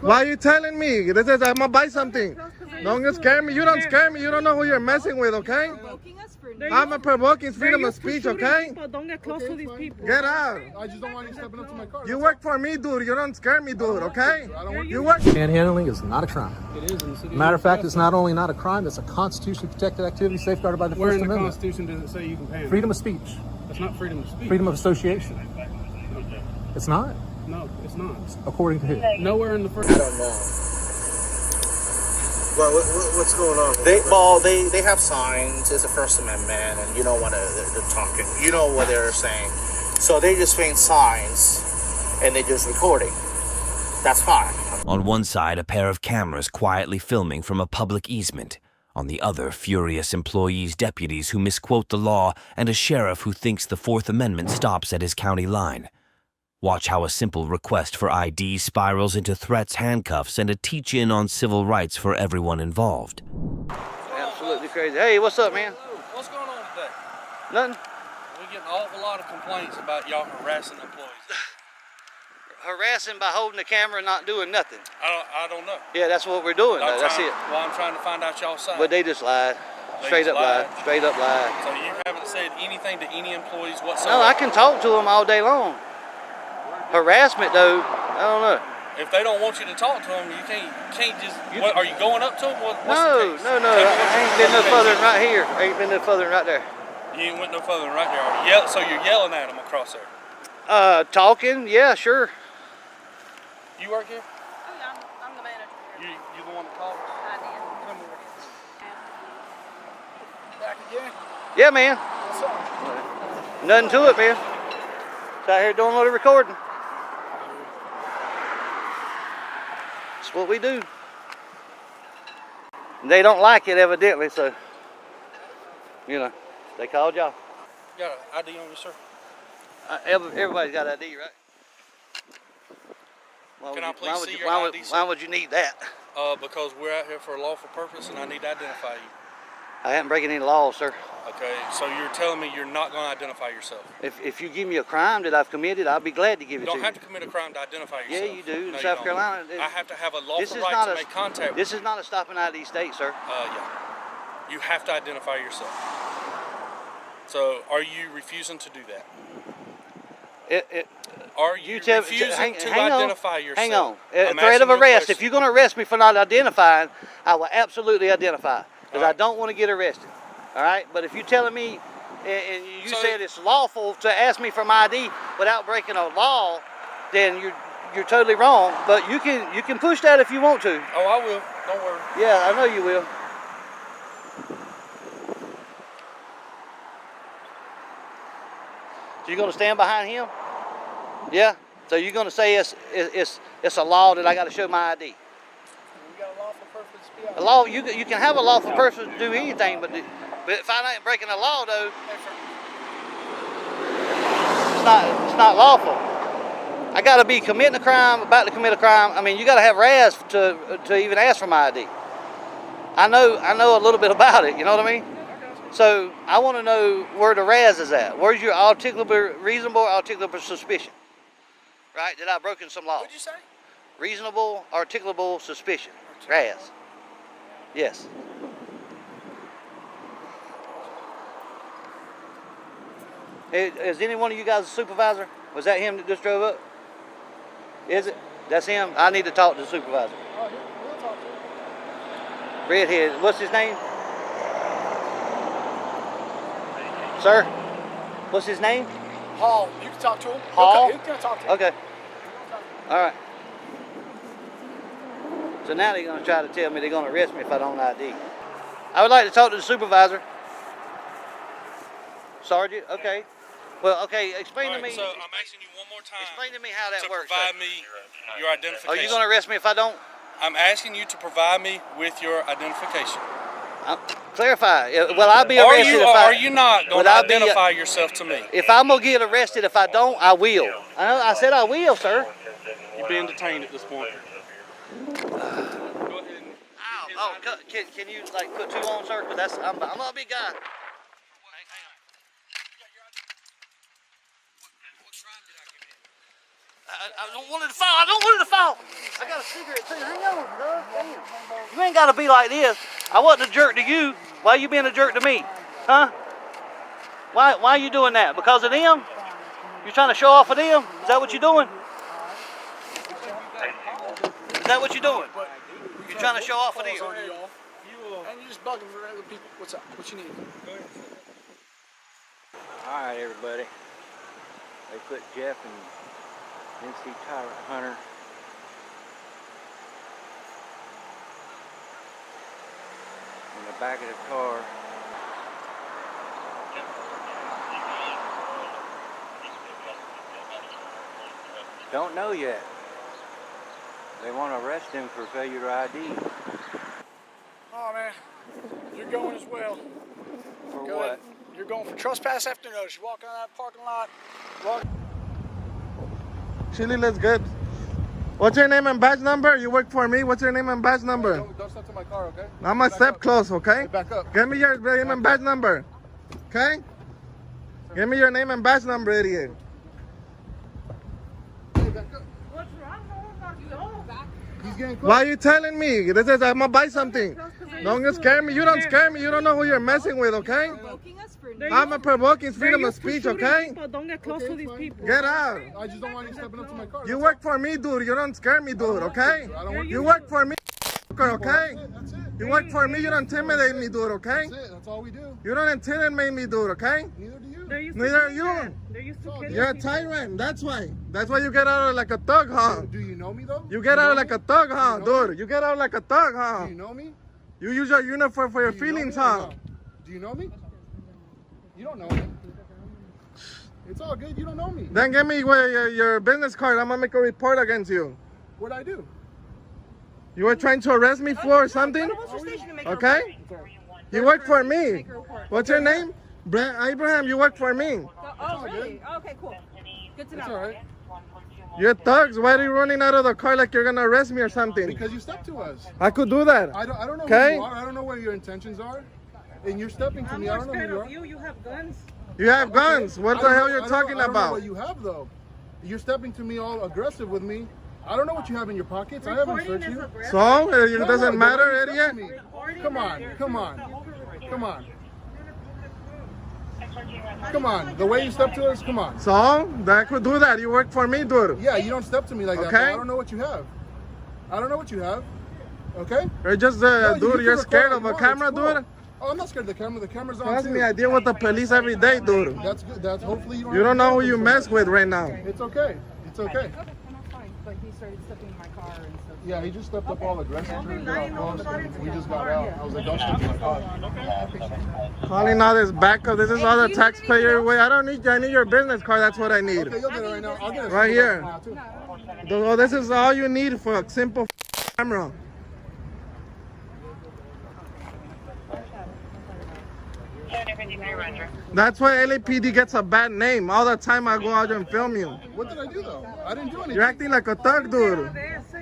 Why are you telling me? This is, I'm gonna buy something. Don't scare me. You don't scare me. You don't know who you're messing with, okay? I'm a provoking freedom of speech, okay? Don't get close to these people. Get out. I just don't want you stepping up to my car. You work for me, dude. You don't scare me, dude, okay? You work. Panhandling is not a crime. It is in the city. Matter of fact, it's not only not a crime, it's a constitutionally protected activity safeguarded by the Where First in the Amendment. Constitution does it say you can panhandle? Freedom of speech. That's not freedom of speech. Freedom of association. Okay. It's not. No, it's not. According to who? Nowhere in the first. I don't know. Well, what's going on? They have signs. It's the First Amendment, and you know what they're talking. You know what they're saying. So they just paint signs, and they're just recording. That's fine. On one side, a pair of cameras quietly filming from a public easement. On the other, furious employees, deputies who misquote the law, and a sheriff who thinks the Fourth Amendment stops at his county line. Watch how a simple request for ID spirals into threats, handcuffs, and a teach-in on civil rights for everyone involved. Absolutely crazy. Hey, what's up, man? What's going on today? Nothing. We get an awful lot of complaints about y'all harassing employees. Harassing by holding the camera and not doing nothing. I don't know. Yeah, that's what we're doing. That's it. Well, I'm trying to find out y'all's side. But they just lied. Straight up lied. Straight up lied. So you haven't said anything to any employees whatsoever? No, I can talk to them all day long. Harassment, though, I don't know. If they don't want you to talk to them, you can't just. What, are you going up to them? What's No. the case? I ain't been no further than right here. I ain't been no further than right there. You ain't went no further than right there. So you're yelling at them across there? Talking? Yeah, sure. You work here? Oh, yeah, I'm the manager. You the one that called? I did. Come over here. Back again? Yeah, man. What's up? Nothing to it, man. Just out here doing a little recording. That's what we do. They don't like it, evidently, so, you know, they called y'all. You got an ID on you, sir? Everybody's got ID, right? Can I please see your ID, sir? Why would you need that? Because we're out here for a lawful purpose, and I need to identify you. I haven't breaking any laws, sir. Okay, so you're telling me you're not going to identify yourself? If you give me a crime that I've committed, I'll be glad to give it to you. You don't have to commit a crime to identify yourself. Yeah, you do. No, In South Carolina. I have to have a lawful right to make contact. This is not a stop and ID state, sir. Yeah. You have to identify yourself. So, are you refusing to do that? Are you refusing to identify yourself? Hang on. Threat of arrest. If you're going to arrest me for not identifying, I will absolutely identify. Because I don't want to get arrested. All right? But if you're telling me, and you said it's lawful to ask me for my ID without breaking a law, then you're totally wrong. But you can push that if you want to. Oh, I will. Don't worry. Yeah, I know you will. So you're going to stand behind him? Yeah? So you're going to say it's a law that I got to show my ID? We got a lawful purpose to be out. A law, you can have a lawful purpose to do anything, but if I ain't breaking the law, though, it's not lawful. I got to be committing a crime, about to commit a crime. I mean, you got to have RAS to even ask for my ID. I know a little bit about it. You know what I mean? So I want to know where the RAS is at. Where's your reasonable articulable suspicion? Right? That I've broken some law. What'd you say? Reasonable articulable suspicion. RAS. Yes. Is any one of you guys a supervisor? Was that him that just drove up? Is it? That's him? I need to talk to the supervisor. Oh, we'll talk to him. Redhead. What's his name? Sir? What's his name? Hall, you can talk to him. Hall? You can talk to him. Okay. All right. So now they're going to try to tell me they're going to arrest me if I don't ID. I would like to talk to the supervisor. Sergeant? Okay. Well, okay, explain to me. So I'm asking you one more time. Explain to me how that works. Provide me your identification. Are you going to arrest me if I don't? I'm asking you to provide me with your identification. Clarify. Will I be arrested Are you not going to identify yourself to me? If I'm going to get arrested, if I don't, I will. I said I will, sir. You're being detained at this point. Go ahead. Oh, can you like put two on, sir? Because I'm not a big guy. Hang on. What crime did I I don't want it to fall. I don't want it to fall. I got a cigarette too. Hang on, dog. Damn. You ain't got to be like this. I wasn't a jerk to you. Why you being a jerk to me? Huh? Why are you doing that? Because of them? You trying to show off of them? Is that what you're doing? Is that what you're doing? You're trying to show off of them? And you just bugging for other people. What's up? What you need? All right, everybody. They put Jeff and NC Tyrant Hunter in the back of the car. Don't know yet. They want to arrest him for failure to ID. Oh man, you're going as well. For Go what? ahead. You're going for trespass after notice. You're walking out of that parking lot. Chili looks good. What's your name and badge number? You work for me. What's your name and badge number? Don't step to my car, okay? I'm a step close, okay? Hey, back up. Give me your name and badge number. Okay? Give me your name and badge number, idiot. Hey, back up. What's wrong? No, back. He's getting close. Why are you telling me? This is I'm gonna buy something. Don't scare me. You don't scare me. You don't know who you're messing with, okay? Provoking us for I'm a provoking freedom of speech, okay? Don't get close to these people. Get out. I just don't want you stepping up to my car. You work for me, dude. You don't scare me, dude, okay? I don't want You work for me, okay? That's it. You work for me. You don't intimidate me, dude, okay? That's it. That's all we do. You don't intimidate me, dude, okay? Neither do you. Neither are you. They're used to killing You're a people. tyrant. That's why. That's why you get out of like a thug, huh? Do you know me though? You get out like a thug, huh, dude? You get out like a thug, huh? Do you know me? You use your uniform for your Do you know feelings, me or huh? no? Do you know me? You don't know me. It's all good. You don't know me. Then give me your business card. I'm gonna make a report against you. What'd I do? You were trying to arrest me for something? Okay? You work for me. What's your name? Abraham, you work for me. Oh, really? Okay, cool. Good to know. It's all right. You're thugs. Why are you running out of the car like you're gonna arrest me or something? Because you stepped to us. I could do that. I don't know Okay. who you are. I don't know what your intentions are. And you're stepping to I'm me. I more don't know who scared you of are. you. You have guns. You have guns. What the hell you're talking I don't know about? what you have though. You're stepping to me all aggressive with me. I don't know what you have in your pockets. I haven't Recording searched is you. aggressive. So? It No, doesn't the matter, way you stepped idiot? to me. Come on. Come on. Come on. Come on. The way you step to us, come on. So? I could do that. You work for me, dude. Yeah, you don't step to me like that. Okay. But I don't know what you have. I don't know what you have. Okay? You're just, No, you dude, can you're record scared all of you a want. camera, It's cool. dude? Oh, I'm not scared of the camera. The camera's on Trust too. me, I deal with the police every day, dude. That's good. That's hopefully you don't. You don't know who have you to mess with right now. It's okay. It's okay. Okay, I'm fine. But he started stepping in my car and stuff. Yeah, he just stepped up all aggressive. Don't be trying to lying get out on the close, body and to we your just got car, out. yeah. I was like, don't step in my car. Calling all this backup. This is all the taxpayer way. I don't need. I need your business card. That's what I need. Okay, you'll get it right now. I'll get it Right here. now, too. Oh, this is all you need for a simple camera. That's why LAPD gets a bad name. All the time I go out and film you. What did I do though? I didn't do anything. You're acting like a thug, dude.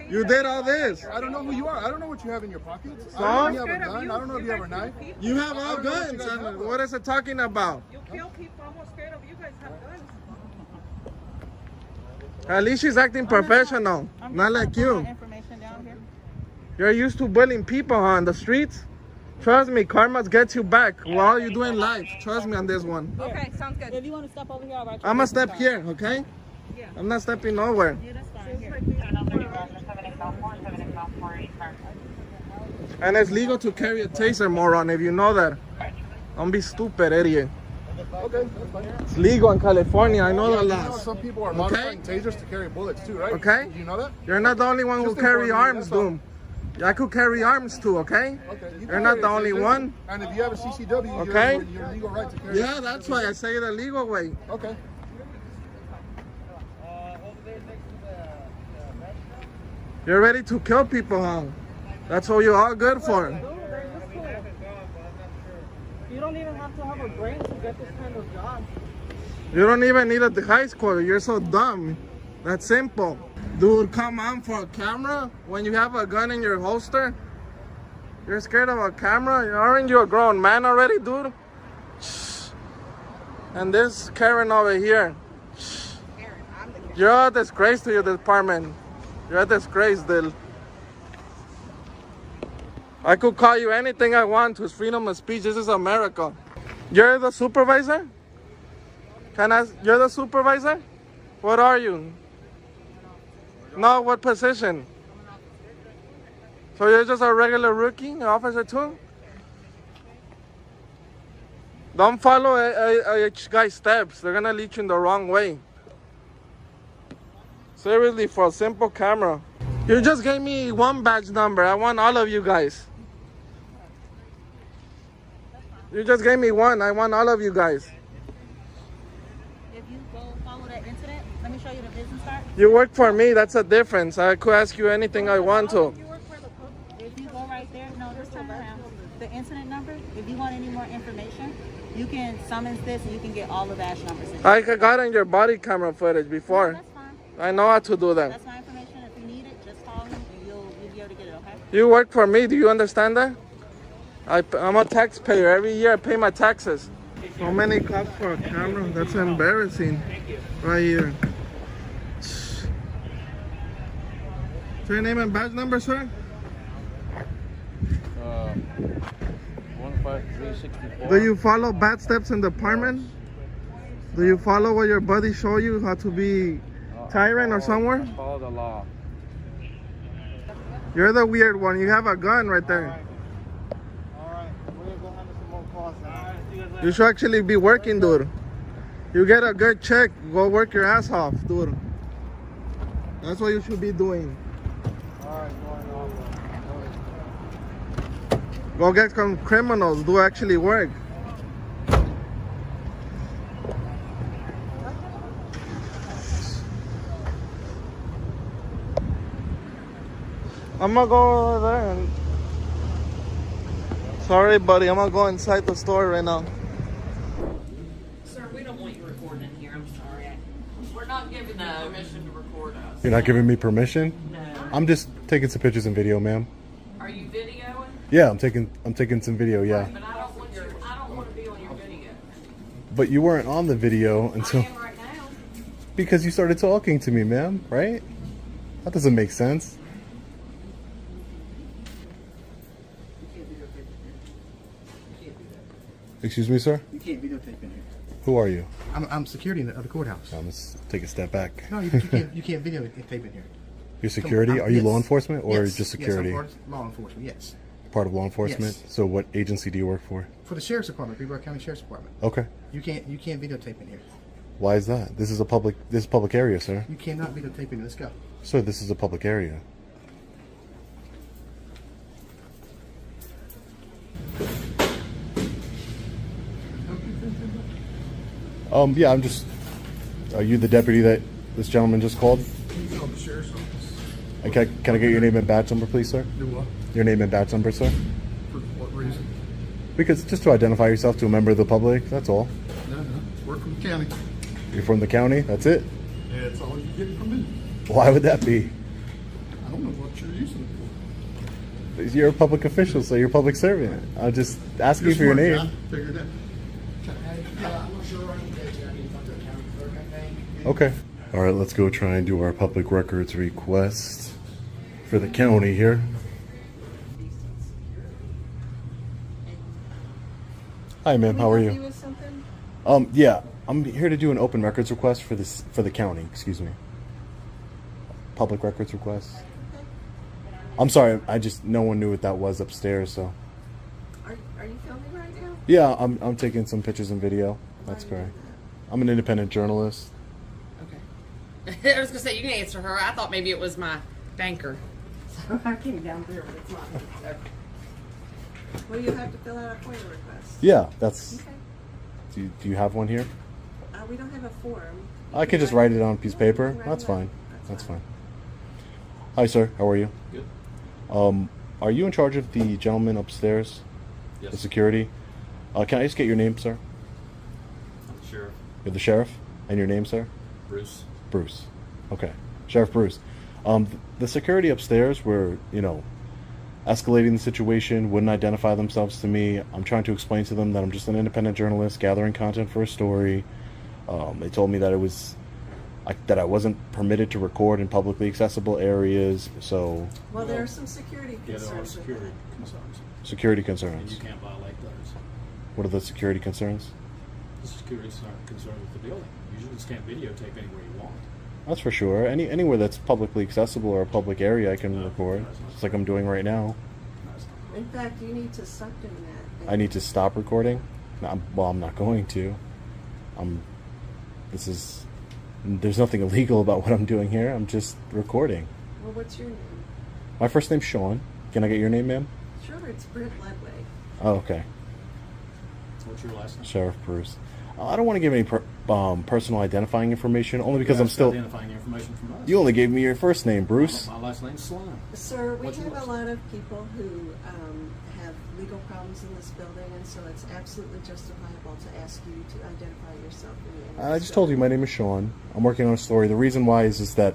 You did all this. I don't know who you are. I don't know what you have in your pockets. So? I don't know if you have a gun. I don't know if you have a knife. You have all I don't know what you guns. guys have, And though. what is it talking about? You kill people. I'm more scared of you guys have guns. At least she's acting professional. Not like you. Information down here. You're used to bullying people on the streets. Trust me, karma gets you back. While you do in life. Trust me on this one. Okay, sounds good. If you want to step over here, I'll write you. I'm gonna step here, okay? Yeah. I'm not stepping nowhere. Yeah, that's fine. And it's legal to carry a taser, moron, if you know that. Don't be stupid, idiot. Okay, that's fine. It's legal in California. I know the You know, laws. some people are modifying tasers to carry bullets too, right? Okay. You know that? You're not the only one who Just carry inform me, arms, that's all. dude. I could carry arms too, okay? Okay. You You're can not carry the a only taser, one. And if you have a CCW, Okay. you're legal right to carry. Yeah, that's why I say the legal way. Okay. You're ready to kill people, huh? That's what you're all good for. You don't even have to have a brain to get this kind of job. You don't even need a high school. You're so dumb. That's simple. Dude, come on, for a camera? When you have a gun in your holster? You're scared of a camera? Aren't you a grown man already, dude? And this Karen over here. Karen, I'm the Karen. You're a disgrace to your department. You're a disgrace, Dil. I could call you anything I want. It's freedom of speech. This is America. You're the supervisor? You're the supervisor? What are you? No, what position? So you're just a regular rookie, officer too? Don't follow each guy's steps. They're gonna lead you in the wrong way. Seriously, for a simple camera. You just gave me one badge number. I want all of you guys. You just gave me one. I want all of you guys. If you go follow that incident, let me show you the business card. You work for me. That's a difference. I could ask you anything I want to. If you go right there, no, this time around, the incident number, if you want any more information, you can summons this and you can get all the badge numbers. I got on your body camera footage before. That's fine. I know how to do that. That's my information. If you need it, just call me and you'll be able to get it, okay? You work for me. Do you understand that? I'm a taxpayer. Every year I pay my taxes. So many cops for a camera. That's embarrassing. Right here. Is your name and badge number, sir? 15364. Do you follow bad steps in the department? Do you follow what your buddy show you how to be tyrant or somewhere? Follow the law. You're the weird one. You have a gun right there. You should actually be working, dude. You get a good check, go work your ass off, dude. That's what you should be doing. Go get some criminals, do actually work. I'm gonna go over there and... Sorry, buddy, I'm gonna go inside the store right now. Sir, we don't want you recording in here. I'm sorry. We're not giving you permission to record us. You're not giving me permission? No. I'm just taking some pictures and video, ma'am. Are you videoing? Yeah, I'm taking some video, yeah. But I don't want to be on your video. But you weren't on the video until... I am right now. Because you started talking to me, ma'am, right? That doesn't make sense. Excuse me, sir? You can't videotape in here. Who are you? I'm security of the courthouse. Let's take a step back. No, you can't videotape in here. You're security? Are you yes. law enforcement or Yes. just security? Yes, I'm part of law enforcement, yes. Part of law enforcement? Yes. So what agency do you work for? For the Sheriff's Department, Greenville County Sheriff's Department. Okay. You can't videotape in here. Why is that? This is a public area, sir. You cannot videotape in here. Let's go. Sir, this is a public area. Yeah, I'm just... Are you the deputy that this gentleman just called? No, the sheriff's office. Okay, can I get your name and badge number, please, sir? Do what? Your name and badge number, sir? For what reason? Because just to identify yourself to a member of the public, that's all. No. Work from the county. You're from the county, that's it? Yeah, that's all you get from me. Why would that be? I don't know what you're using it for. You're a public official, so you're a public servant. I'm just asking You're for your smart, name. guy. Figure it out. I'm not sure I need to talk to a county clerk, I think. Okay. All right, let's go try and do our public records request for the county here. Hi, ma'am. How are you? Yeah, I'm here to do an open records request for the county. Excuse me. Public records request. I'm sorry. No one knew what that was upstairs. So. Are you filming right now? Yeah, I'm taking some pictures and video. That's correct. I'm an independent journalist. Okay. I was gonna say you can answer her. I thought maybe it was my banker. I came down there, but it's not. Well, you have to fill out a FOIA request. Yeah, that's. Okay. Do you have one here? We don't have a form. I can just write it on a piece of paper. That's fine. That's fine. Hi, sir. How are you? Good. Are you in charge of the gentleman upstairs? Yes. The security? Can I just get your name, sir? Sheriff You're the sheriff? And your name, sir? Bruce. Bruce. Okay. Sheriff Bruce. The security upstairs were, escalating the situation, wouldn't identify themselves to me. I'm trying to explain to them that I'm just an independent journalist gathering content for a story. They told me that it was that I wasn't permitted to record in publicly accessible areas. So Well, there are some security Yeah, there are concerns. with security that. concerns. security And concerns. you can't violate those. What are the security concerns? The security concern with the building. You just can't videotape anywhere you want. That's for sure. Anywhere that's publicly accessible or a public area, I can record. Just like I'm doing right now. In fact, you need to stop doing that. I need to stop recording. No, I'm not going to. There's nothing illegal about what I'm doing here. I'm just recording. Well, what's your name? My first name's Sean. Can I get your name, ma'am? Sure, it's Britt Ledway. Oh, okay. What's your last name? Sheriff Bruce. I don't want to give any personal identifying information, only because I'm still. Identifying information from us. You only gave me your first name, Bruce. My last name's Slime. Sir, we What's your have last a lot of people who have legal problems in this building, and so it's absolutely justifiable to ask you to identify yourself. I just told you my name is Sean. I'm working on a story. The reason why is that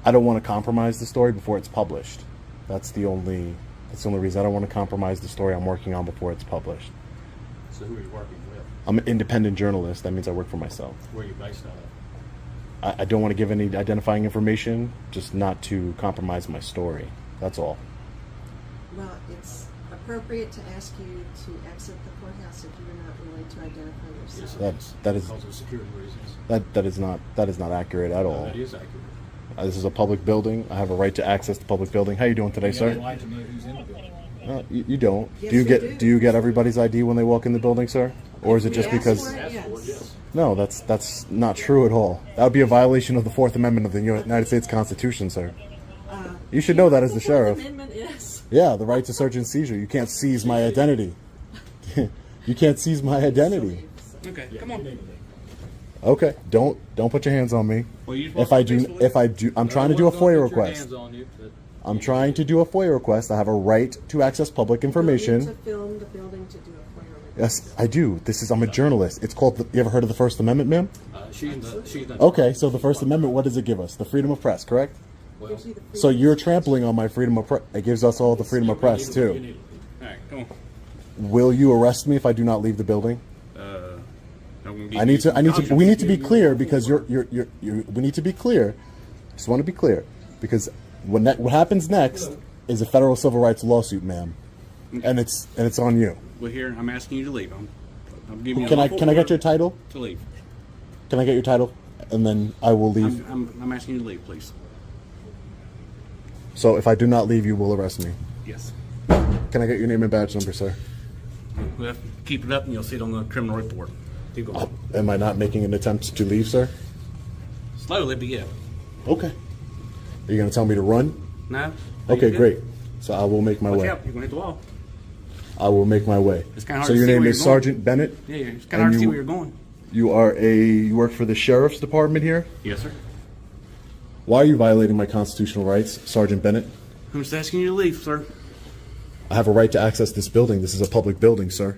I don't want to compromise the story before it's published. That's the only reason. I don't want to compromise the story I'm working on before it's published. So who are you working with? I'm an independent journalist. That means I work for myself. Where are you based out of? I don't want to give any identifying information, just not to compromise my story. That's all. Well, it's appropriate to ask you to exit the courthouse if you're not willing to identify yourself. That is Because of security reasons. that is not accurate at all. That is accurate. This is a public building. I have a right to access the public building. How you doing today, You sir? have a right to know who's in the building. You don't. Yes, do you we get do. you get everybody's ID when they walk in the building, sir? Or is it just We ask because? for it, yes. No, that's not true at all. That would be a violation of the Fourth Amendment of the United States Constitution, sir. You should know that as the sheriff. Fourth Amendment is. Yeah, the right to search and seizure. You can't seize my identity. You can't seize my identity. Okay, come on. Okay, don't put your hands on me. Well, you If I do, I'm trying to do a FOIA request. I'm trying to do a FOIA request. I have a right to access public You information. need to film the building to do a FOIA request. Yes, I do. I'm a journalist. It's called. You ever heard of the First Amendment, ma'am? She's the Okay, so the First Amendment, what does it give us? The freedom of press, correct? Gives you the So freedom you're of speech. trampling on my freedom of press. It gives us all the freedom of press too. All right, come on. Will you arrest me if I do not leave the building? I'm gonna I need to. We need to be clear because we need to be clear. Just want to be clear because what happens next is a federal civil rights lawsuit, ma'am, and it's on you. Well, here I'm asking you to leave. I'm giving you. Can a I lawful get your order title? to leave? Can I get your title? And then I will leave. I'm asking you to leave, please. So if I do not leave, you will arrest me. Yes. Can I get your name and badge number, sir? Well, keep it up, and you'll see it on the criminal report. Keep going. Am I not making an attempt to leave, sir? Slowly, but yeah. Okay. Are you going to tell me to run? No. Okay, You good? great. So I will make my Watch way. out! You're gonna hit the wall. I will make my way. It's kinda hard So to your see name where is you're going. Sergeant Bennett? Yeah, it's kind And of hard to see you- where you're going. You work for the sheriff's department here? Yes, sir. Why are you violating my constitutional rights, Sergeant Bennett? I'm just asking you to leave, sir. I have a right to access this building. This is a public building, sir.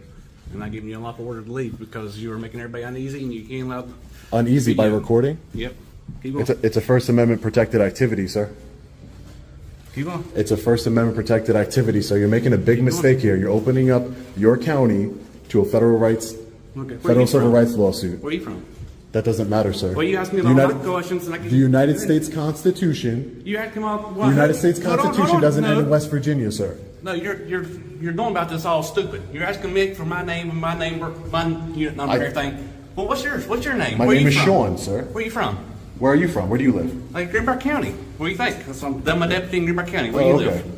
I'm not giving you a lawful order to leave because you were making everybody uneasy, and you can't allow. Uneasy by Video. recording? Yep. Keep going. It's a First Amendment protected activity, sir. Keep going. It's a First Amendment protected activity, so you're making a big mistake here. You're opening up your county to a federal civil rights lawsuit. Where are you from? That doesn't matter, sir. Well, you asked me The about United- my questions, and I can. The United States Constitution. You had to come up. The United States Constitution doesn't end in West Virginia, sir. No, you're going about this all stupid. You're asking me for my name and my number, unit number, everything. Well, what's yours? What's your name? My Where name you is from? Sean, sir. Where are you from? Where are you from? Where do you live? Like Greenbrier County. What do you think? I'm a deputy in Greenbrier County. Where Oh, do you okay. live?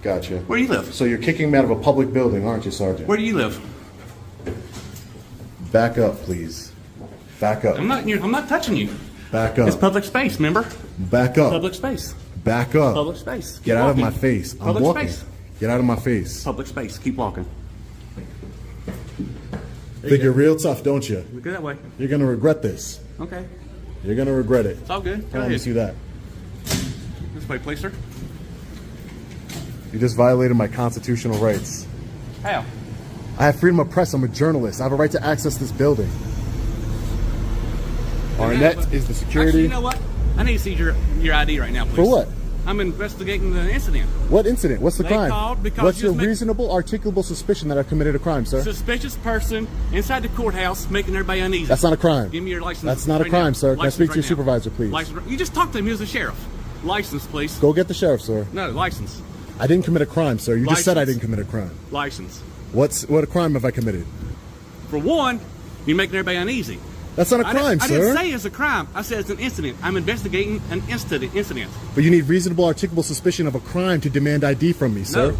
Gotcha. Where do you live? So you're kicking me out of a public building, aren't you, Sergeant? Where do you live? Back up, please. Back up. I'm not touching you. Back up. It's public space, remember? Back up. Public space. Back up. Public space. Keep Get out of walking. my face. I'm Public walking. space. Get out of my face. Public space. Keep walking. Think you're real tough, don't you? Go that way. You're gonna regret this. Okay. You're gonna regret it. It's all good. Go Promise ahead. you that. This way, please, sir. You just violated my constitutional rights. How? I have freedom of press. I'm a journalist. I have a right to access this building. Arnett is the security. Actually, you know what? I need to see your ID right now, please. For what? I'm investigating the incident. What incident? What's the They crime? called because What's you your was making- reasonable, articulable suspicion that I've committed a crime, sir? Suspicious person inside the courthouse making everybody uneasy. That's not a crime. Give me your license. That's not a right crime, now. sir. Can I License speak to right your now. supervisor, please? License. You just talked to him. He was the sheriff. License, please. Go get the sheriff, sir. No, license. I didn't commit a crime, sir. You just said I License. didn't commit a crime. License. What crime have I committed? For one, you're making everybody uneasy. That's not a crime, I sir. didn't say it's a crime. I said it's an incident. I'm investigating an incident. But you need reasonable, articulable suspicion of a crime to demand ID from me, sir. No.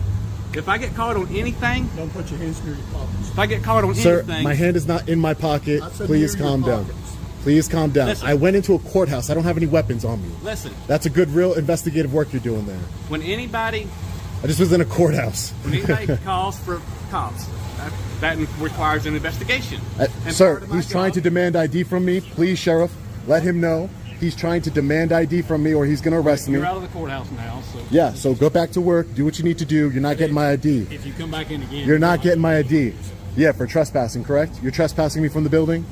If I get caught on anything, Don't put your hands near your pockets. if I get caught on Sir, anything, my hand is not in my pocket. I said Please near your calm down. pockets. Please calm down. Listen. I went into a courthouse. I don't have any weapons on me. listen. That's a good, real investigative work you're doing there. When anybody I just was in a courthouse. calls for cops, that requires an investigation. And Sir, part of my he's trying to job- demand ID from me. Please, Sheriff, let him know. He's trying to demand ID from me or he's going to arrest me. You're out of the courthouse now, so. Yeah, so go back to work. Do what you need to do. You're not getting my ID. If you come back in again. You're not getting my ID. Yeah, for trespassing, correct? You're trespassing me from the building?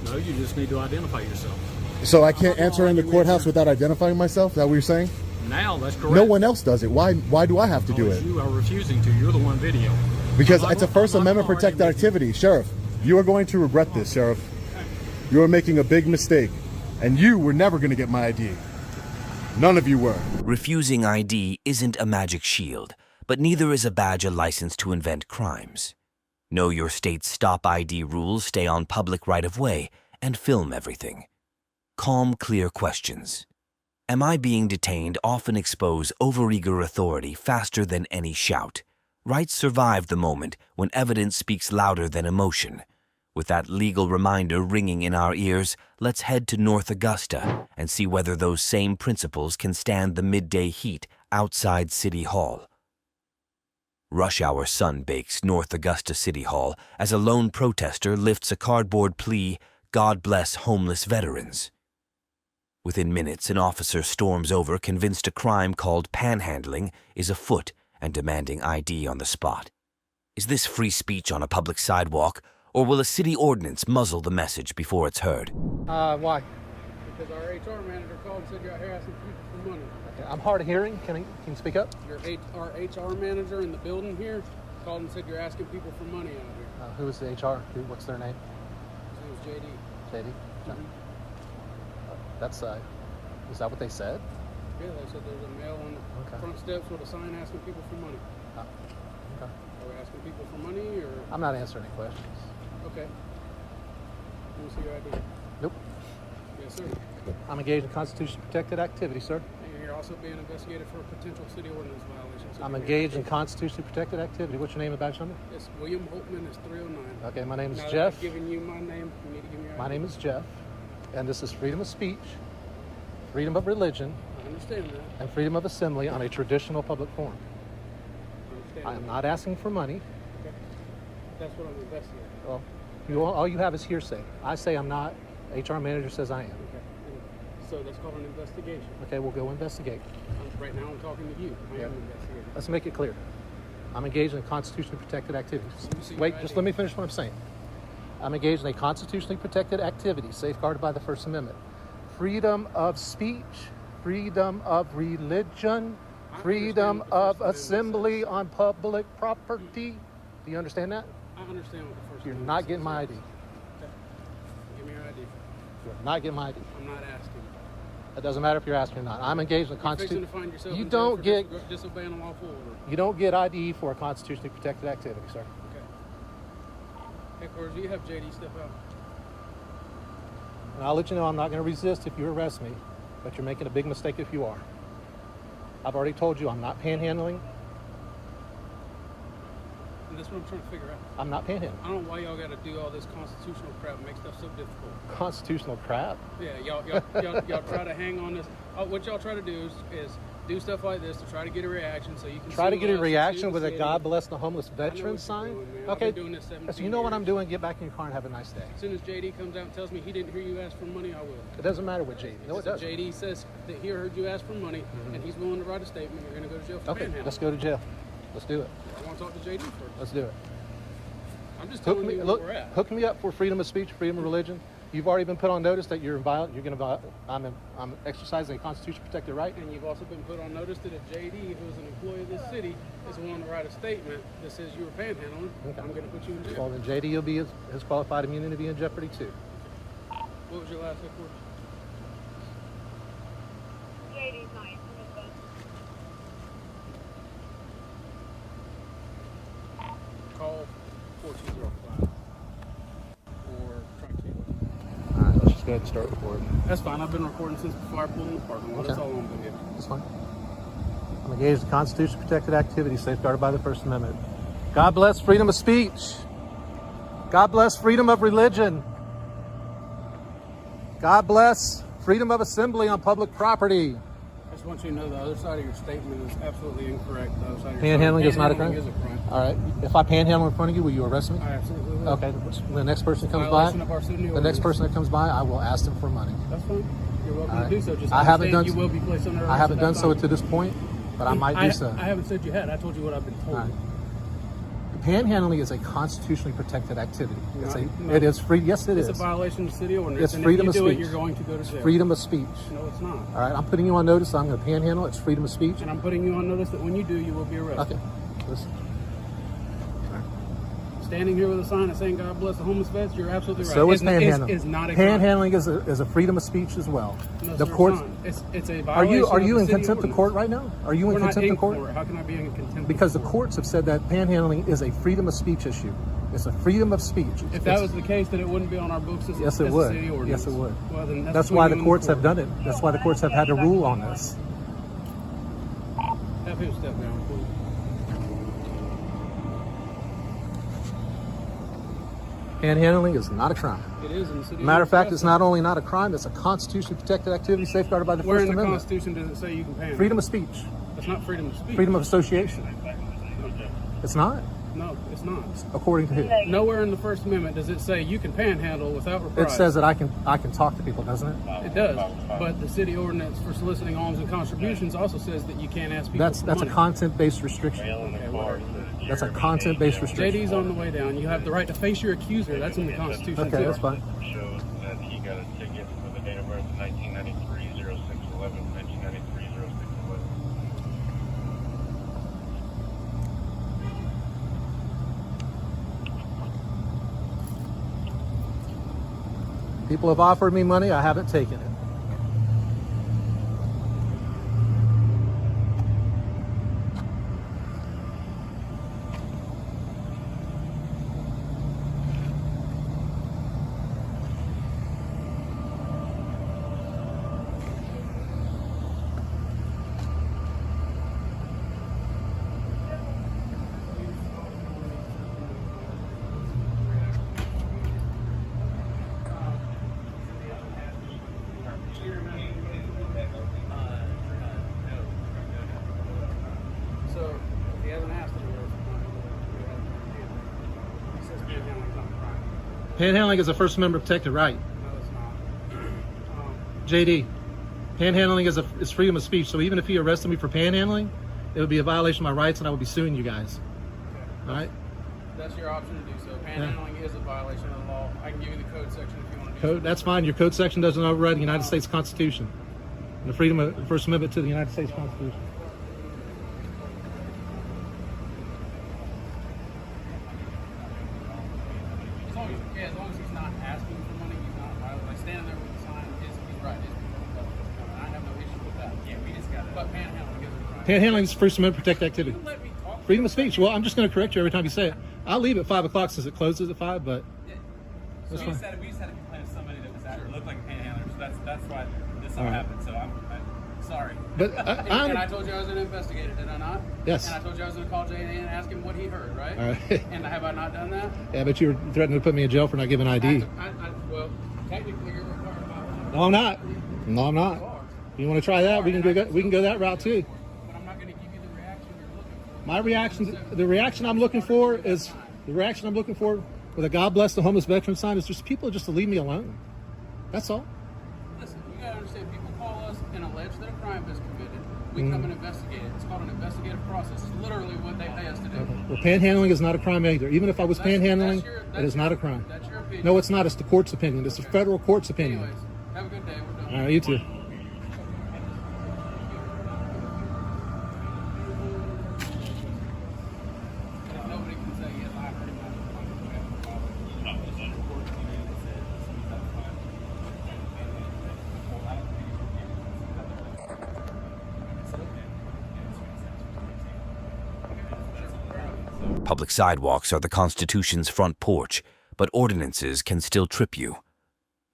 No, you just need to identify yourself. So I can't enter in the courthouse without identifying myself? Is that what you're saying? Now, that's correct. No one else does it. Why do I have to do Because it? You are refusing to. You're the one video. Because I'm not it's a gonna- First I'm not Amendment gonna protected argue with you. activity. Sheriff, you are going to regret this, Sheriff. You are making a big mistake. And you were never going to get my ID. None of you were. Refusing ID isn't a magic shield, but neither is a badge a license to invent crimes. Know your state's stop ID rules, stay on public right-of-way, and film everything. Calm, clear questions. Am I being detained often expose overeager authority faster than any shout. Rights survive the moment when evidence speaks louder than emotion. With that legal reminder ringing in our ears, let's head to North Augusta and see whether those same principles can stand the midday heat outside City Hall. Rush hour sun bakes North Augusta City Hall as a lone protester lifts a cardboard plea, "God bless homeless veterans." Within minutes, an officer storms over convinced a crime called panhandling is afoot and demanding ID on the spot. Is this free speech on a public sidewalk, or will a city ordinance muzzle the message before it's heard? Why? Because our HR manager called and said you're out here asking people for money. Okay, I'm hard of hearing. Can you speak up? Our HR manager in the building here called and said you're asking people for money out here. Who is the HR? What's their name? His name is JD. JD? No. That's, is that what they said? Yeah, they said there's a male on the front steps with a sign asking people for money. Okay. Are we asking people for money or? I'm not answering any questions. Okay. Let me see your ID. Nope. Yes, sir. I'm engaged in constitution protected activity, sir. And you're also being investigated for a potential city ordinance violation. So I'm engaged in constitution protected activity. What's your name and badge number? Yes, William Holtman is 309. Okay, my name is Now that Jeff. I've given you my name, you need to give me your My ID. name is Jeff, and this is freedom of speech, freedom of religion, I understand that. and freedom of assembly on a traditional public forum. I am not asking for money. Okay. That's what I'm investigating. Well, all you have is hearsay. I say I'm not. HR manager says I am. Okay. So that's called an investigation. Okay, we'll go investigate. Right now I'm talking to you. I am investigating. Let's make it clear. I'm engaged in constitutionally protected activities. Wait, just let me finish what I'm saying. I'm engaged in a constitutionally protected activity safeguarded by the First Amendment. Freedom of speech, freedom of religion, freedom of assembly on public property. Do you understand that? I understand what the First You're Amendment not says. getting my ID. Okay. Give me your ID. You're not getting my ID. I'm not asking. It doesn't matter if you're asking or not. I'm engaged in You're fixing constitution. to find yourself You in jail don't for get disobeying a lawful order. you don't get ID for a constitutionally protected activity, sir. Okay. Headquarters, do you have JD step out? And I'll let you know I'm not going to resist if you arrest me, but you're making a big mistake if you are. I've already told you I'm not panhandling. And that's what I'm trying to figure out. I'm not panhandling. I don't know why y'all got to do all this constitutional crap and make stuff so difficult. Constitutional crap? Yeah, y'all try to hang on this. What y'all try to do is do stuff like this to try to get a reaction so you can Try to sue get a us, reaction sue with the a city. God bless the homeless I know veteran what sign? you're doing, man. I've Okay. been doing this 17 So you know what I'm years. doing? Get back in your car and have a nice day. As soon as JD comes out and tells me he didn't hear you ask for money, I will. It doesn't matter what JD. No, it If doesn't. JD says that he heard you ask for money and he's willing to write a statement, you're going to go to jail for Okay, panhandling. let's go to jail. Let's do it. I want to talk to JD first. Let's do it. I'm just Hook telling me, you look, where we're at. hook me up for freedom of speech, freedom of religion. You've already been put on notice that you're violent. You're going to. I'm exercising a constitution protected right. And you've also been put on notice that if JD, who's an employee of this city, is willing to write a statement that says you were panhandling, Okay. I'm going to put you in jail. Well, then JD will be his qualified immunity to be in jeopardy too. What was your last report? JD's nice. Call 4205 or try to. All right, let's just go ahead and start recording. That's fine. I've been recording since before I pulled in the parking lot. Okay. That's all I'm doing. That's fine. I'm engaged in constitution protected activity safeguarded by the First Amendment. God bless freedom of speech. God bless freedom of religion. God bless freedom of assembly on public property. I just want you to know the other side of your statement is absolutely incorrect. The other side of your Panhandling is not a panhandling crime? is a crime. All right. If I panhandle in front of you, will you arrest me? I absolutely will. Okay. When the next person comes by, Violation of our city the next ordinance. person that comes by, I will ask them for money. That's fine. You're welcome All to right. do so. Just I haven't understand done. you will be placed under arrest I haven't at that done so time. to this point, but I might do so. I haven't said you had. I told you what I've been told. All right. Panhandling is a constitutionally protected activity. No. It is free. Yes, it is. It's a violation of city ordinance. It's freedom and if of you do speech. it, you're going to go to jail. Freedom of speech. No, it's not. All right, I'm putting you on notice. I'm going to panhandle. It's freedom of speech. And I'm putting you on notice that when you do, you will be arrested. Okay. Listen. Standing here with a sign that's saying "God bless the homeless vets," you're absolutely right. So is It's panhandling. It's not a crime. Panhandling is a freedom of speech as well. No, The sir, courts. it's a Are violation. you of in the city contempt of ordinance. court right now? Are you in We're not contempt in of court? How can I be in contempt? Because of the court? courts have said that panhandling is a freedom of speech issue. It's a freedom of speech. If that was the case, then it wouldn't be on our books as, Yes, it as would. a city ordinance. Yes, it would. Well, then That's between why you the and courts have court. done it. That's why the courts have had to rule on this. Have him step down, please. Panhandling is not a crime. It is in the city. Matter of fact, ordinance. it's not only not a crime, it's a constitutionally protected activity safeguarded by the Where First in the Amendment. Constitution does it say you can panhandle? Freedom of speech. That's not freedom of speech. Freedom of association. Okay. It's not? No, it's not. According to who? Nowhere in the First Amendment does it say you can panhandle without reprisal. It says that I can talk to people, doesn't it? It does, but the city ordinance for soliciting alms and contributions also says that you can't ask people That's for a money. content-based restriction. Okay, whatever. That's a content-based restriction. JD's on the way down. You have the right to face your accuser. That's in the Constitution. Okay, too. that's fine. Shows that he got a ticket for the date of birth 1993 0611 1993 0611. People have offered me money. I haven't taken it. So if he hasn't asked you, he says panhandling's not a crime. Panhandling is a First Amendment protected right. No, it's not. JD, panhandling is freedom of speech. So even if he arrested me for panhandling, it would be a violation of my rights, and I would be suing you guys. Okay. All right. That's your option to do so. Panhandling is a violation of the law. I can give you the code section if you want to do Code. That's fine. Your code section doesn't override the United States Constitution, and the freedom of the First Amendment to the United States Constitution. As long as he's not asking for money, he's not violating. Like standing there with the sign, he's right. I have no issue with that. Yeah, we just got it. But panhandling is a crime. Panhandling is First Amendment protected activity. You let me talk. Freedom of speech. Well, I'm just going to correct you every time you say it. I'll leave at 5 o'clock since it closes at 5, but that's we fine. just had a complaint of somebody that was out looked like a panhandler, so that's why this all All right. happened. So I'm sorry. But And I told you I was going to investigate it, did I not? Yes. And I told you I was going to call JD and ask him what he heard, right? All right. And have I not done that? Yeah, but you were threatening to put me in jail for not giving ID. Well, technically you're required to file. No, I'm not. No, I'm not. You want to try that? We can go that route too. But I'm not going to give you the reaction you're looking for. My reaction, the reaction I'm looking for with a God bless the homeless veteran sign is just people just to leave me alone. That's all. Listen, you got to understand, people call us and allege that a crime is committed. We come and investigate it. It's called an investigative process. It's literally what they pay us to do. Well, panhandling is not a crime either. Even if I was panhandling, it is not a crime. That's your opinion. No, it's not. It's the court's opinion. It's the federal court's opinion. Anyways, have a good day. We're done. All right, you too. Nobody can say, yes, I heard about Public sidewalks are the Constitution's front porch, but ordinances can still trip you.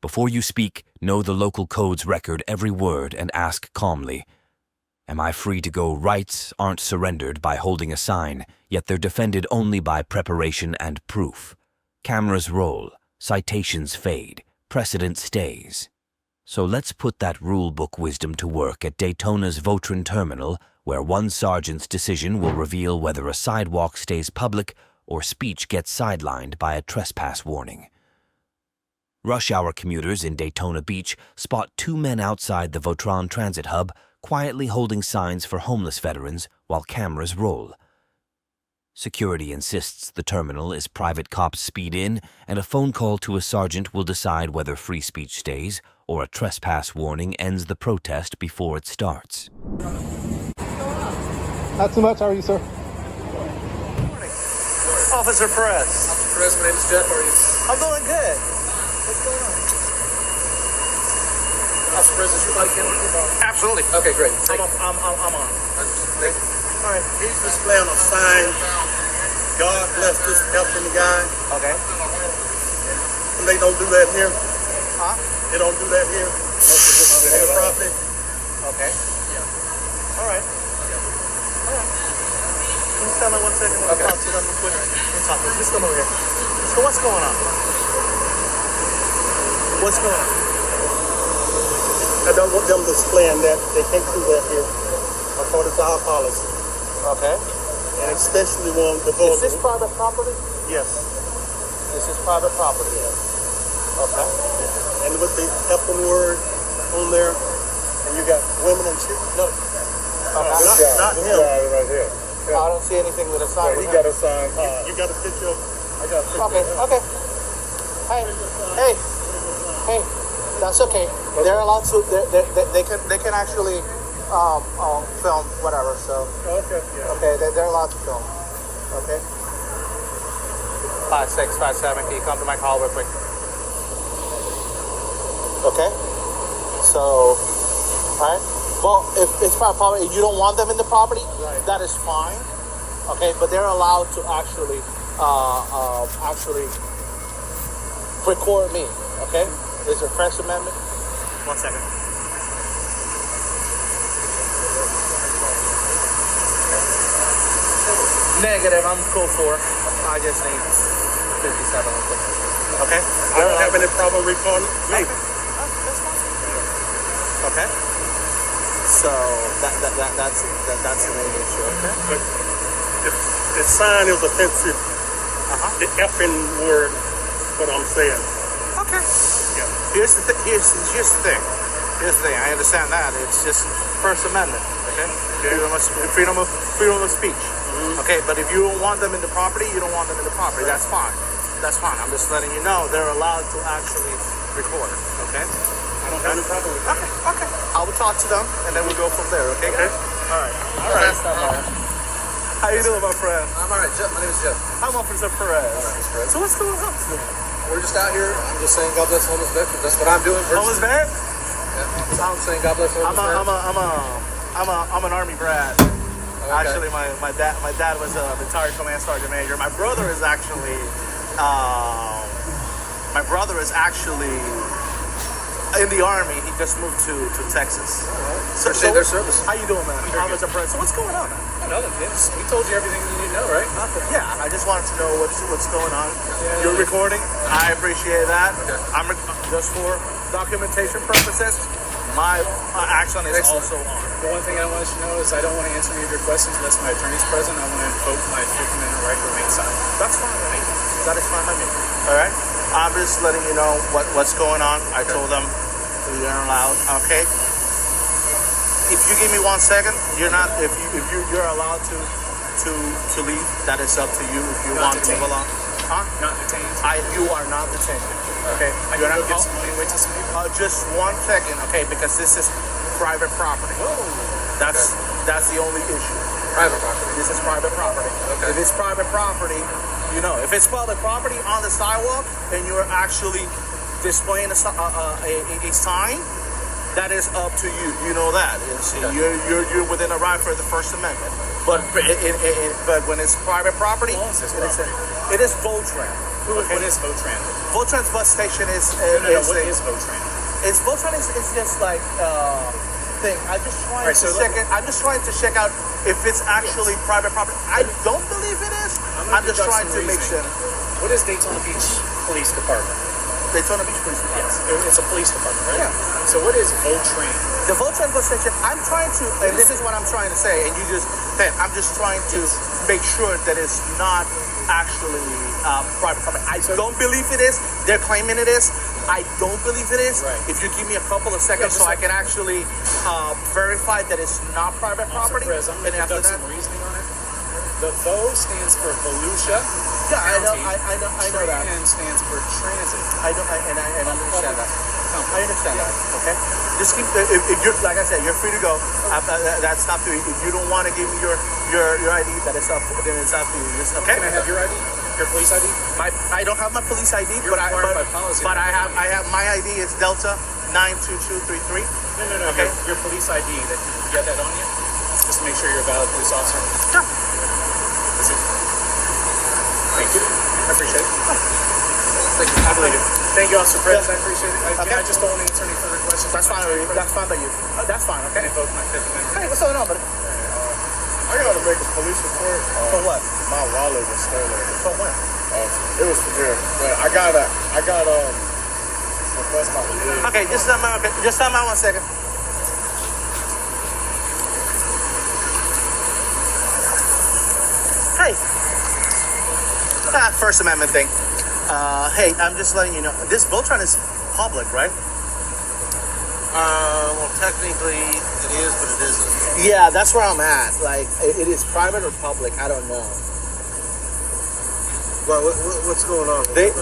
Before you speak, know the local code's record every word and ask calmly, am I free to go? Rights aren't surrendered by holding a sign, yet they're defended only by preparation and proof. Cameras roll, citations fade, precedent stays. So let's put that rulebook wisdom to work at Daytona's Votrin Terminal, where one sergeant's decision will reveal whether a sidewalk stays public or speech gets sidelined by a trespass warning. Rush hour commuters in Daytona Beach spot two men outside the Votron Transit Hub quietly holding signs for homeless veterans while cameras roll. Security insists the terminal is private cops speed in, and a phone call to a sergeant will decide whether free speech stays or a trespass warning ends the protest before it starts. Not too much. How are you, sir? Officer Perez. Officer Perez, my name is Jeff. How are you? I'm doing good. What's going on? Officer Perez, is your body camera? Absolutely. Okay, great. I'm on. Thank you. All right. He's displaying a sign. God bless this helping guy. Okay. And they don't do that here. Huh? They don't do that here. On the property. Okay. Yeah. All right. All right. Can you stand there 1 second? We'll talk to them real quick. We'll talk to them. Just come over here. So what's going on? What's going on? I don't want them displaying that. They can't do that here. According to our policy. Okay. And especially one the vote. Is this private property? Yes. This is private property. Yes. Okay. And with the helping word on there, and you got women and children. No. Not him. Right here. I don't see anything with a sign. He got a sign. You got a picture of. I got a picture. Okay. Hey. That's okay. They're allowed to. They can actually film whatever. So. Okay. Yeah. Okay. They're allowed to film. Okay. 5'6", 5'7". Can you come to my call real quick? Okay. So. All right. Well, if it's private property, you don't want them in the property. Right. That is fine. Okay, but they're allowed to actually record me. Okay. Is there a First Amendment? 1 second. Negative. I'm cool for. I just need 57. Okay. I don't have any problem recording. Okay. That's fine. Okay. So that's the main issue. Okay. But if the sign is offensive, the effing word, what I'm saying. Okay. Yeah. Here's the thing. I understand that. It's just First Amendment. Okay. Freedom of speech. Okay. But if you don't want them in the property, you don't want them in the property. That's fine. That's fine. I'm just letting you know they're allowed to actually record. Okay. I don't have any problem with that. Okay. I will talk to them and then we'll go from there. Okay. All right. How you doing, my friend? I'm all right, Jeff. My name is Jeff. I'm Officer Perez. So what's going on today? We're just out here. I'm just saying God bless homeless veterans. That's what I'm doing. Homeless vet? Yeah. I'm saying God bless homeless veterans. I'm an Army brat. Okay. Actually, my dad was a retired command sergeant major. My brother is actually in the Army. He just moved to Texas. Right. Appreciate their service. How you doing, man? I'm Officer Perez. So what's going on, man? Nothing, James. We told you everything you need to know, right? Yeah, I just wanted to know what's going on. You're recording. I appreciate that. Okay. I'm just for documentation purposes. My action is also on. The one thing I want you to know is I don't want to answer any of your questions unless my attorney's present. I want to invoke my Fifth Amendment right to remain silent. That's fine. That is fine by me. All right. I'm just letting you know what's going on. I told them you're allowed. Okay. If you give me 1 second, you're not. If you're allowed to leave, that is up to you. If you want to move along. Huh? Not detained. You are not detained. Okay. I You're can not. go get some money and wait till some people. Just 1 second, okay? Because this is private property. That's the only issue. Private property. This is private property. Okay. If it's private property, you know. If it's public property on the sidewalk and you're actually displaying a sign, that is up to you. You know that. You're within the right for the First Amendment. But when it's private property, it is Votran. What is Votran? Votran's bus station is. What is Votran? Votran is just like thing. I'm just trying Right, to so check it. I'm just trying to check out if it's actually private property. I don't believe it is. I'm just trying to make sure. What is Daytona Beach Police Department? Daytona Beach Police Department. Yes, it's a police department, right? Yeah. So what is Votran? The Votran bus station. I'm trying to, and this is what I'm trying to say, and I'm just trying to make sure that it's not actually private property. I don't believe it is. They're claiming it is. I don't believe it is. Right. If you give me a couple of seconds so I can actually verify that it's not private property. I'm going to conduct some reasoning on it. The VO stands for Volusia. Yeah, I know that. Tran stands for transit. I understand that. I understand that. Okay. Just keep. If you're, like I said, you're free to go. That's not to you. If you don't want to give me your ID, that is up. Then it's up to you. Okay. Can I have your ID? Your police ID? I don't have my police ID, You're required by policy. but I have my ID is Delta 92233. No. Okay. Your police ID. That you have that on you? Just to make sure you're a valid police officer. Yeah. Is it? Thank you. I appreciate it. I believe it. Thank you, Officer Perez. I appreciate it. I just don't want to answer any further questions. That's fine. That's fine by you. That's fine. Okay. Invoke my Fifth Amendment. Hey, what's going on, buddy? I gotta make a police report. For what? My wallet was stolen. For when? It was severe. But I got request my release. Okay, just time out. Just time out 1 second. Hey. First Amendment thing. Hey, I'm just letting you know. This Voltron is public, right? Well, technically it is, but it isn't. Yeah, that's where I'm at. Like, it is private or public. I don't know. Well, what's going on? They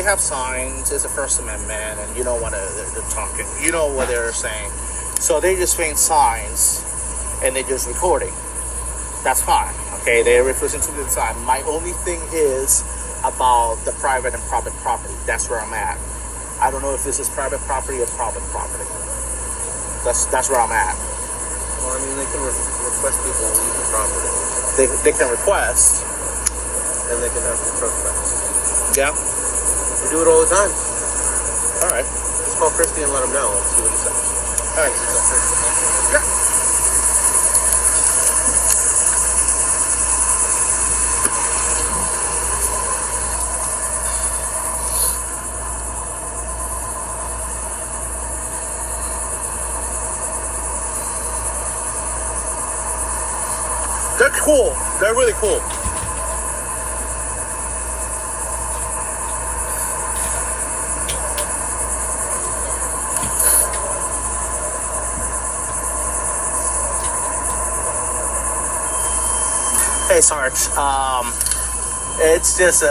have signs. It's a First Amendment, and you know what they're talking. You know what they're saying. So they just paint signs, and they're just recording. That's fine. Okay, they're refusing to do the sign. My only thing is about the private and public property. That's where I'm at. I don't know if this is private property or public property. That's where I'm at. Well, I mean, they can request people to leave the property. They can request. And they can have the trespass. Yeah. We do it all the time. All right. Just call Christy and let him know. Let's see what he says. All right. Yeah. They're cool. They're really cool. Hey, Sarge. It's just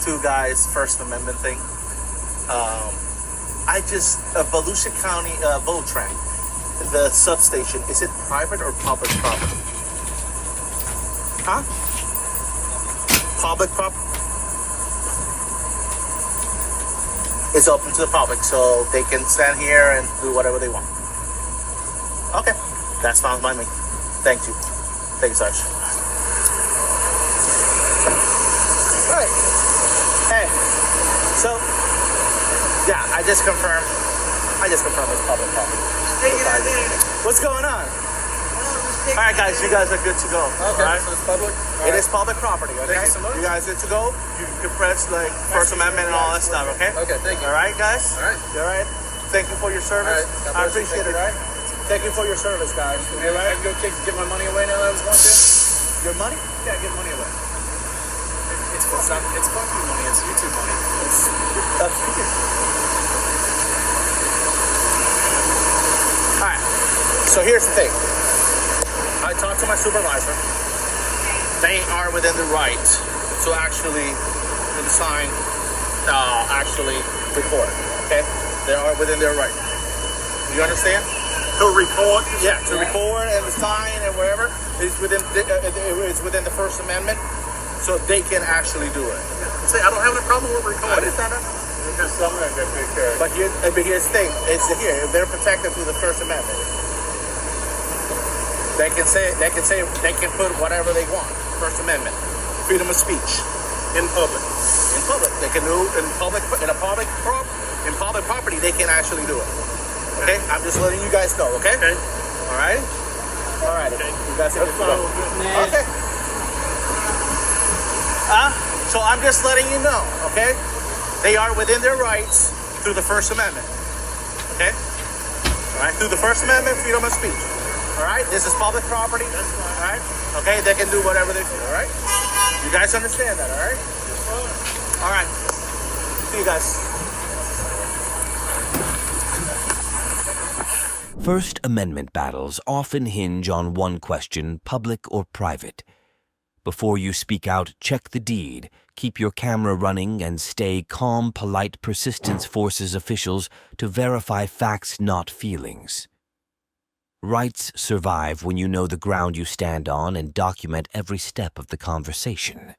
two guys' First Amendment thing. Volusia County, Votran, the substation, is it private or public property? Huh? Public property? It's open to the public, so they can stand here and do whatever they want. Okay, that's fine by me. Thank you. Thank you, Sarge. Alright. Hey, so, yeah, I just confirmed it's public property. What's going on? Alright guys, you guys are good to go. Okay, right? so it's public? It is public property, okay? Thank you so much. You guys good to go? You can press like First Amendment and all that stuff, okay? Okay, thank you. Alright guys? Alright. Alright. Thank you for your service. All right. I appreciate it, alright? Thank you for your service, guys. Hey, I can go give my money away now that I was going to? Your money? Yeah, give money away. It's fuck you money. It's YouTube money. Alright. So here's the thing. I talked to my supervisor. They are within the right to actually and the sign actually record. Okay, they are within their right. You understand? To record? Yeah, to record and the sign and wherever is within the First Amendment, so they can actually do it. See, I don't have any problem with recording. But here's the thing: if they're protected through the First Amendment, they can put whatever they want. First Amendment, freedom of speech in public. In public, they can do in public property. They can actually do it. Okay, I'm just letting you guys know. Okay. Okay. All right. All right. Okay. You guys have to go. Okay. So I'm just letting you know. Okay. They are within their rights through the First Amendment. Okay. All right. Through the First Amendment, freedom of speech. All right. This is public property. All right. Okay. They can do whatever they feel. All right. You guys understand that? All right. All right. See you guys. First Amendment battles often hinge on one question, public or private. Before you speak out, check the deed, keep your camera running, and stay calm, polite persistence forces officials to verify facts, not feelings. Rights survive when you know the ground you stand on and document every step of the conversation.